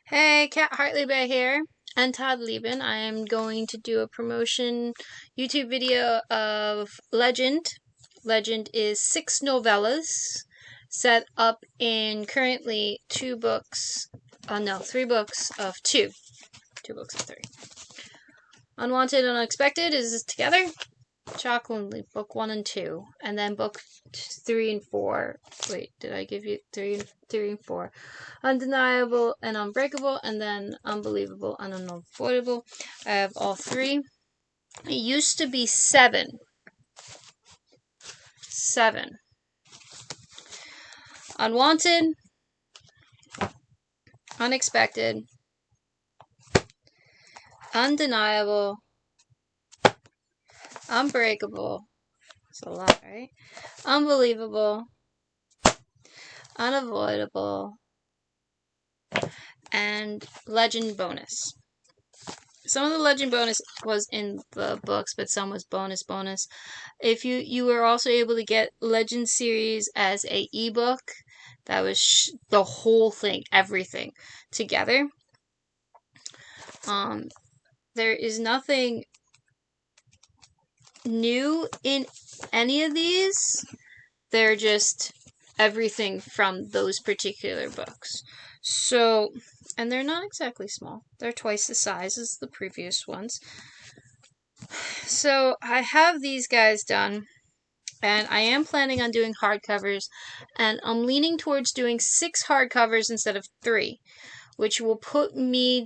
Hey, Kat Hartliebe here, and Todd Leben. I am going to do a promotion YouTube video of Legend. Legend is 6 novellas set up in currently 3 books of 2. 2 books of 3. Unwanted and Unexpected is together. Chocolate book 1 and 2, and then book 3 and 4. Wait, did I give you 3 and 4? Undeniable and Unbreakable, and then Unbelievable and Unavoidable. I have all 3. It used to be 7. 7. Unwanted, Unexpected, Undeniable, Unbreakable. That's a lot, right? Unbelievable, Unavoidable, and Legend bonus. Some of the Legend bonus was in the books, but some was bonus. If you were also able to get Legend series as a ebook, that was the whole thing, everything together. There is nothing new in any of these. They're just everything from those particular books. So, and they're not exactly small. They're twice the size as the previous ones. So, I have these guys done, and I am planning on doing hardcovers, and I'm leaning towards doing 6 hardcovers instead of 3, which will put me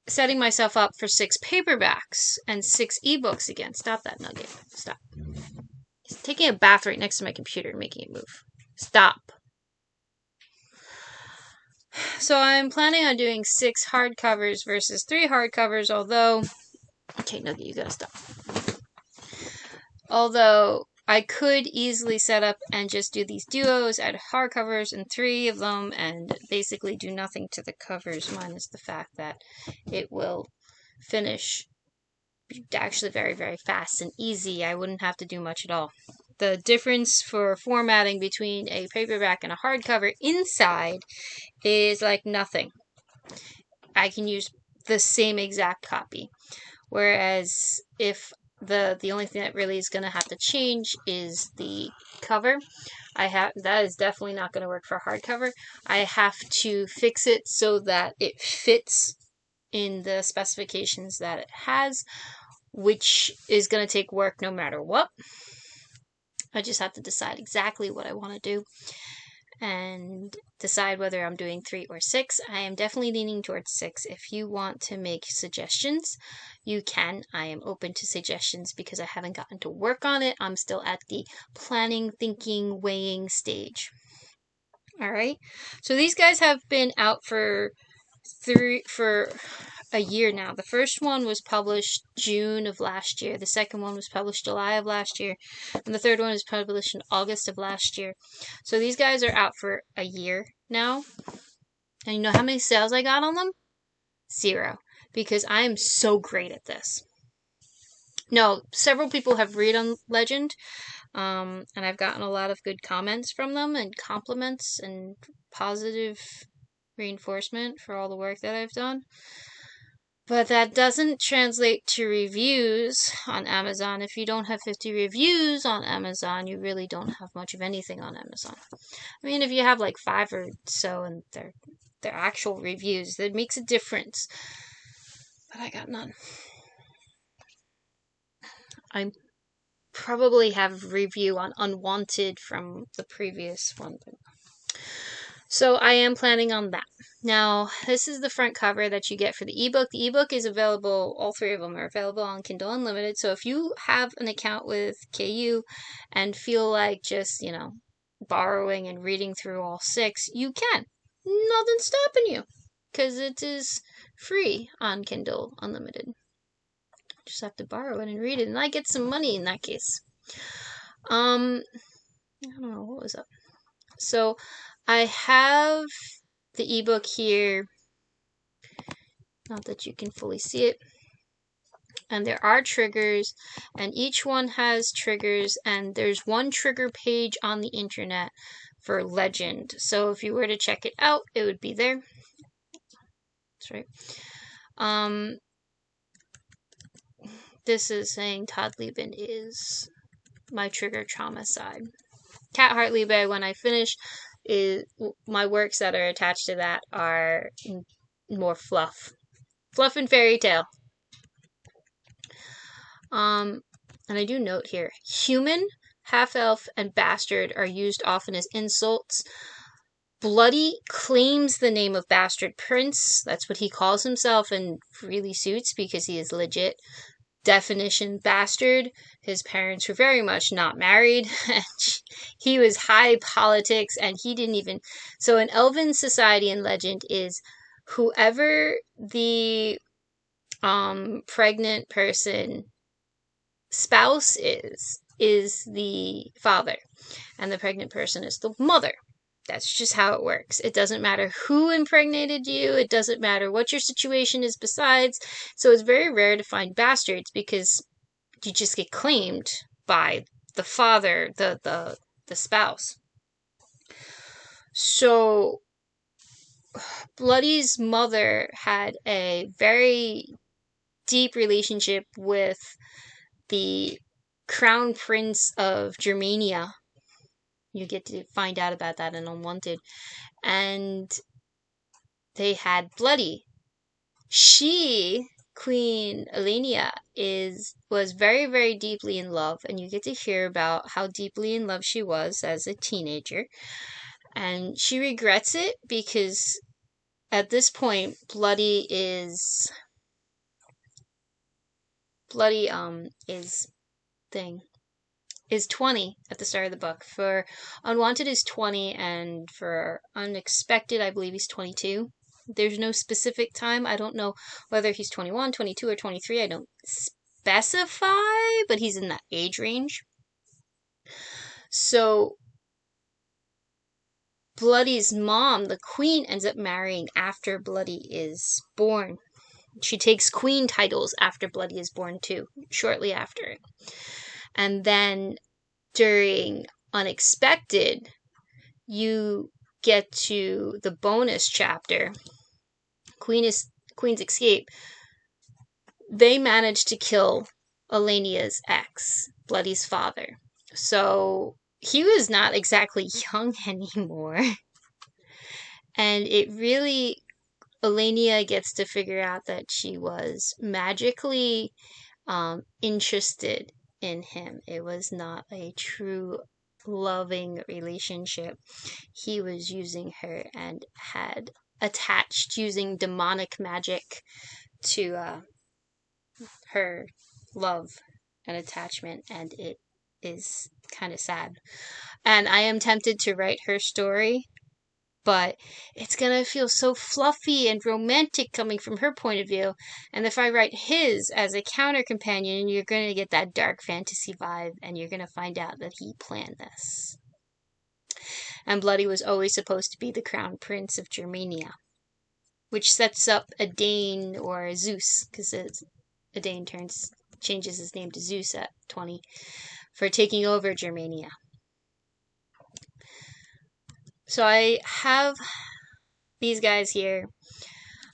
setting myself up for 6 paperbacks and 6 ebooks again. Stop that, Nugget. Stop. He's taking a bath right next to my computer and making it move. Stop. So I'm planning on doing 6 hardcovers versus 3 hardcovers, although... Okay, Nugget, you gotta stop. Although I could easily set up and just do these duos, add hardcovers and 3 of them, and basically do nothing to the covers, minus the fact that it will finish actually very, very fast and easy. I wouldn't have to do much at all. The difference for formatting between a paperback and a hardcover inside is like nothing. I can use the same exact copy. Whereas if the only thing that really is going to have to change is the cover. That is definitely not going to work for hardcover. I have to fix it so that it fits in the specifications that it has, which is going to take work no matter what. I just have to decide exactly what I want to do and decide whether I'm doing 3 or 6. I am definitely leaning towards 6. If you want to make suggestions, you can. I am open to suggestions because I haven't gotten to work on it. I'm still at the planning, thinking, weighing stage. Alright, so these guys have been out for a year now. The first one was published June of last year. The second one was published July of last year. And the third one was published in August of last year. So these guys are out for a year now. And you know how many sales I got on them? 0. Because I am so great at this. No, several people have read on Legend. And I've gotten a lot of good comments from them and compliments and positive reinforcement for all the work that I've done. But that doesn't translate to reviews on Amazon. If you don't have 50 reviews on Amazon, you really don't have much of anything on Amazon. I mean, if you have like 5 or so and they're actual reviews, that makes a difference. But I got none. I probably have a review on Unwanted from the previous one. So I am planning on that. Now, this is the front cover that you get for the ebook. The ebook is available, all 3 of them are available on Kindle Unlimited. So if you have an account with KU and feel like just, borrowing and reading through all 6, you can. Nothing's stopping you because it is free on Kindle Unlimited. Just have to borrow it and read it, and I get some money in that case. I don't know, what was up? So I have the ebook here, not that you can fully see it, and there are triggers, and each one has triggers, and there's one trigger page on the internet for Legend, so if you were to check it out, it would be there. That's right. This is saying Hartliebe is my trigger trauma side. Cat Hartliebe, when I finish, is my works that are attached to that are more fluff and fairy tale. And I do note here, human, half-elf, and bastard are used often as insults. Bloody claims the name of bastard prince. That's what he calls himself, and really suits because he is legit. Definition bastard. His parents were very much not married. He was high politics, and he didn't even. So, an elven society and legend is whoever the pregnant person spouse is the father, and the pregnant person is the mother. That's just how it works. It doesn't matter who impregnated you. It doesn't matter what your situation is besides. So it's very rare to find bastards because you just get claimed by the father, the spouse. So Bloody's mother had a very deep relationship with the crown prince of Germania. You get to find out about that in Unwanted. And they had Bloody. She, Queen Elenia, was very, very deeply in love, and you get to hear about how deeply in love she was as a teenager. And she regrets it because at this point, Bloody is 20 at the start of the book. For Unwanted is 20, and for Unexpected, I believe he's 22. There's no specific time. I don't know whether he's 21, 22, or 23. I don't specify, but he's in that age range. So Bloody's mom, the queen, ends up marrying after Bloody is born. She takes queen titles after Bloody is born too, shortly after it. And then during Unexpected, you get to the bonus chapter, Queen's Escape. They manage to kill Elenia's ex, Bloody's father. So he was not exactly young anymore. And it really, Elenia gets to figure out that she was magically interested in him. It was not a true loving relationship. He was using her and had attached using demonic magic to her love and attachment, and it is kind of sad. And I am tempted to write her story, but it's gonna feel so fluffy and romantic coming from her point of view. And if I write his as a counter companion, you're gonna get that dark fantasy vibe, and you're gonna find out that he planned this. And Bloody was always supposed to be the crown prince of Germania, which sets up Adane or Zeus, because Adane changes his name to Zeus at 20 for taking over Germania. So I have these guys here.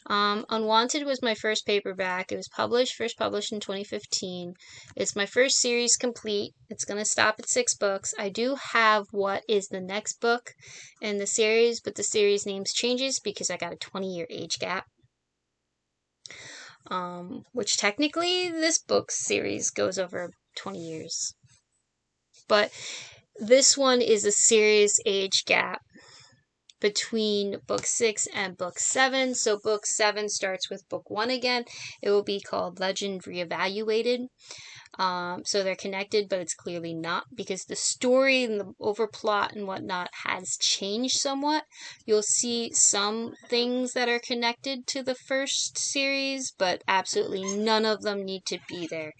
Unwanted was my first paperback. It was first published in 2015. It's my first series complete. It's going to stop at 6 books. I do have what is the next book in the series, but the series names changes because I got a 20-year age gap. Which technically this book series goes over 20 years. But this one is a serious age gap between book 6 and book 7. So book 7 starts with book 1 again. It will be called Legend Reevaluated. So they're connected, but it's clearly not, because the story and the overplot and whatnot has changed somewhat. You'll see some things that are connected to the first series, but absolutely none of them need to be there.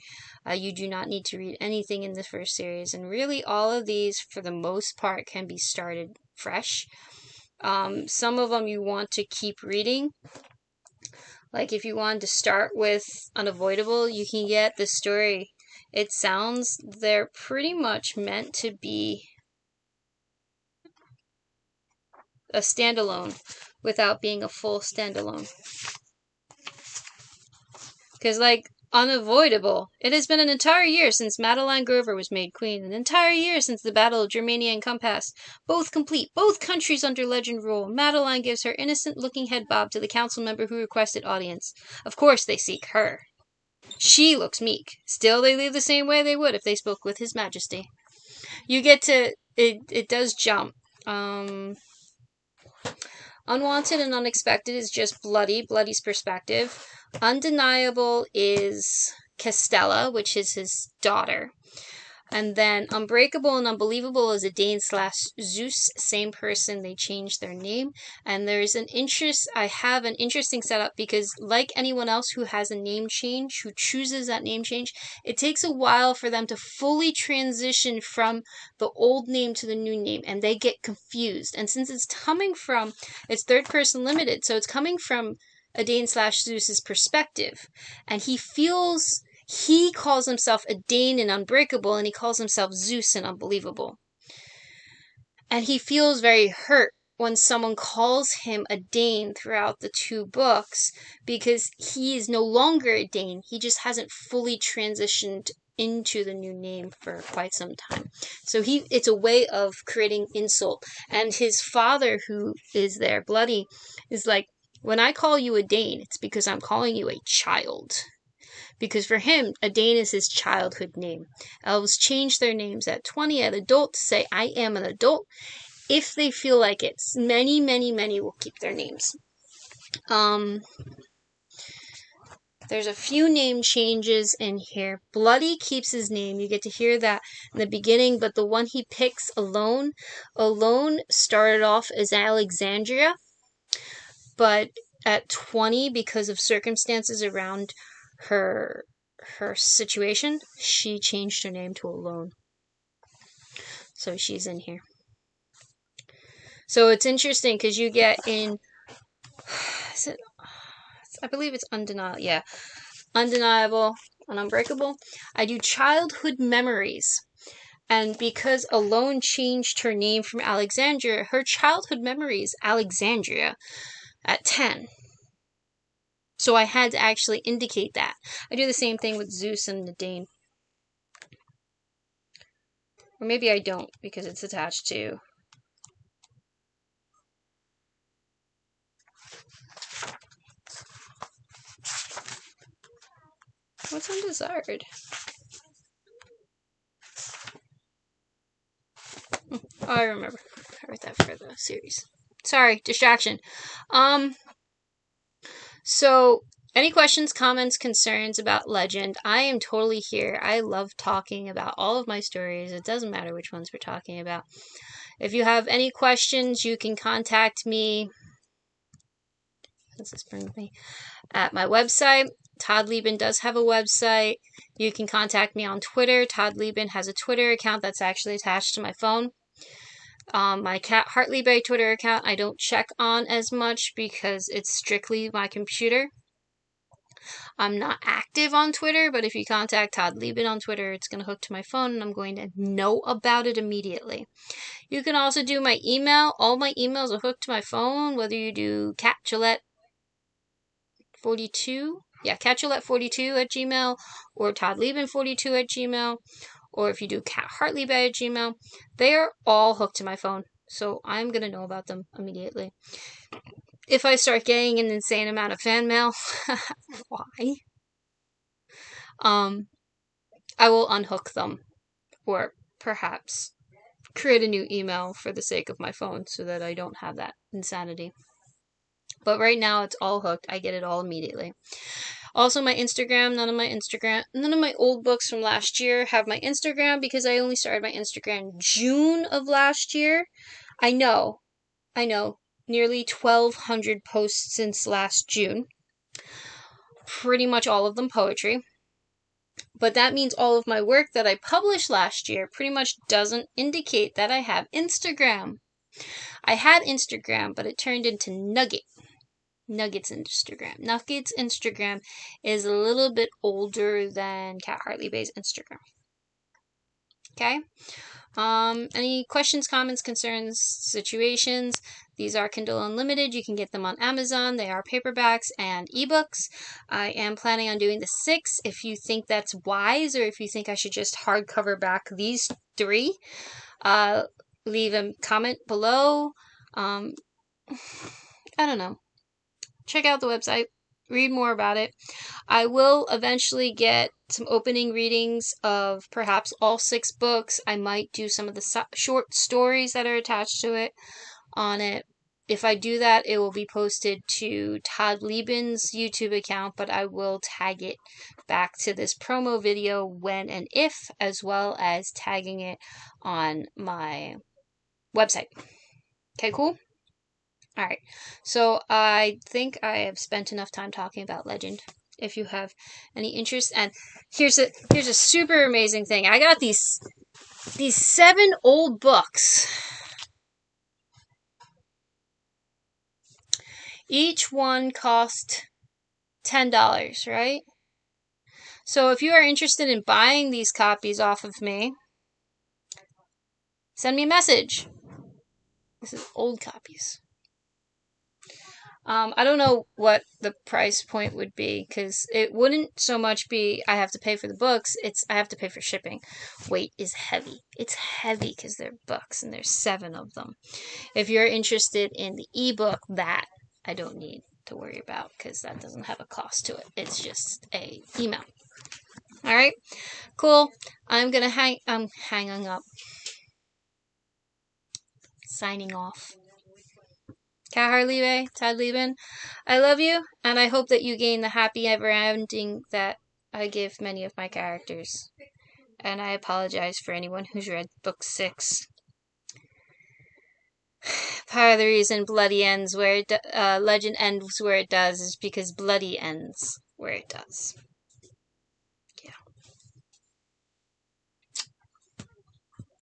You do not need to read anything in the first series, and really all of these, for the most part, can be started fresh. Some of them you want to keep reading. Like if you wanted to start with Unavoidable, you can get the story. It sounds they're pretty much meant to be a standalone without being a full standalone. Because, like, unavoidable. It has been an entire year since Madeline Grover was made queen, an entire year since the Battle of Germania and Compass. Both complete, both countries under legend rule. Madeline gives her innocent-looking head bob to the council member who requested audience. Of course they seek her. She looks meek. Still, they leave the same way they would if they spoke with His Majesty. You get to... It does jump. Unwanted and unexpected is just Bloody. Bloody's perspective. Undeniable is Castella, which is his daughter. And then Unbreakable and Unbelievable is Adane/Zeus, same person, they changed their name. And there's I have an interesting setup because like anyone else who has a name change, who chooses that name change, it takes a while for them to fully transition from the old name to the new name, and they get confused. And since it's third person limited, so it's coming from Adane/Zeus's perspective, and he calls himself Adane in Unbreakable, and he calls himself Zeus in Unbelievable. And he feels very hurt when someone calls him Adane throughout the two books, because he is no longer Adane. He just hasn't fully transitioned into the new name for quite some time. So it's a way of creating insult. And his father, who is there, Bloody, is like, when I call you Adane, it's because I'm calling you a child. Because for him, Adane is his childhood name. Elves change their names at 20 at adult to say, I am an adult, if they feel like it. Many, many, many will keep their names. There's a few name changes in here. Bloody keeps his name. You get to hear that in the beginning, but the one he picks, Alone started off as Alexandria, but at 20, because of circumstances around her situation, she changed her name to Alone. So she's in here. So it's interesting because you get in, I believe it's Undeniable. Yeah. Undeniable and Unbreakable. I do Childhood Memories. And because Alone changed her name from Alexandria, her childhood memory is Alexandria at 10. So I had to actually indicate that. I do the same thing with Zeus and Nadine. Or maybe I don't, because it's attached to... What's Undesired? Oh, I remember. I wrote that for the series. Sorry, distraction. So, any questions, comments, concerns about Legend? I am totally here. I love talking about all of my stories. It doesn't matter which ones we're talking about. If you have any questions, you can contact me. Does this bring me? At my website. Todd Leagende does have a website. You can contact me on Twitter. Todd Leagende has a Twitter account that's actually attached to my phone. My cat Hartliebe Twitter account I don't check on as much because it's strictly my computer. I'm not active on Twitter, but if you contact Todd Leagende on Twitter, it's going to hook to my phone and I'm going to know about it immediately. You can also do my email. All my emails are hooked to my phone, whether you do catgillette42, catgillette42@gmail, or toddleagende42@gmail, or if you do cathartliebe@gmail, they are all hooked to my phone, so I'm going to know about them immediately. If I start getting an insane amount of fan mail, why? I will unhook them, or perhaps create a new email for the sake of my phone so that I don't have that insanity. But right now it's all hooked. I get it all immediately. Also, my Instagram, none of my old books from last year have my Instagram because I only started my Instagram June of last year. I know. Nearly 1,200 posts since last June. Pretty much all of them poetry. But that means all of my work that I published last year pretty much doesn't indicate that I have Instagram. I had Instagram, but it turned into Nuggets Instagram. Nuggets Instagram is a little bit older than Cat Hartlibe's Instagram. Okay? Any questions, comments, concerns, situations? These are Kindle Unlimited. You can get them on Amazon. They are paperbacks and ebooks. I am planning on doing the 6. If you think that's wise, or if you think I should just hardcover back these 3, leave a comment below. I don't know. Check out the website. Read more about it. I will eventually get some opening readings of perhaps all 6 books. I might do some of the short stories that are attached to it on it. If I do that, it will be posted to Todd Lieben's YouTube account, but I will tag it back to this promo video when and if, as well as tagging it on my website. Okay, cool? Alright, so I think I have spent enough time talking about Legend. If you have any interest, and here's a super amazing thing. I got these 7 old books. Each one cost $10, right? So if you are interested in buying these copies off of me, send me a message. This is old copies. I don't know what the price point would be, because it wouldn't so much be I have to pay for the books, it's I have to pay for shipping. Weight is heavy. It's heavy because they're books, and there's 7 of them. If you're interested in the ebook, that I don't need to worry about, because that doesn't have a cost to it. It's just a email. Alright? Cool. I'm hanging up. Signing off. Hartliebe, Todd Lieben. I love you, and I hope that you gain the happy ever ending that I give many of my characters. And I apologize for anyone who's read book 6. Part of the reason Bloody ends where Legend ends where it does is because Bloody ends where it does.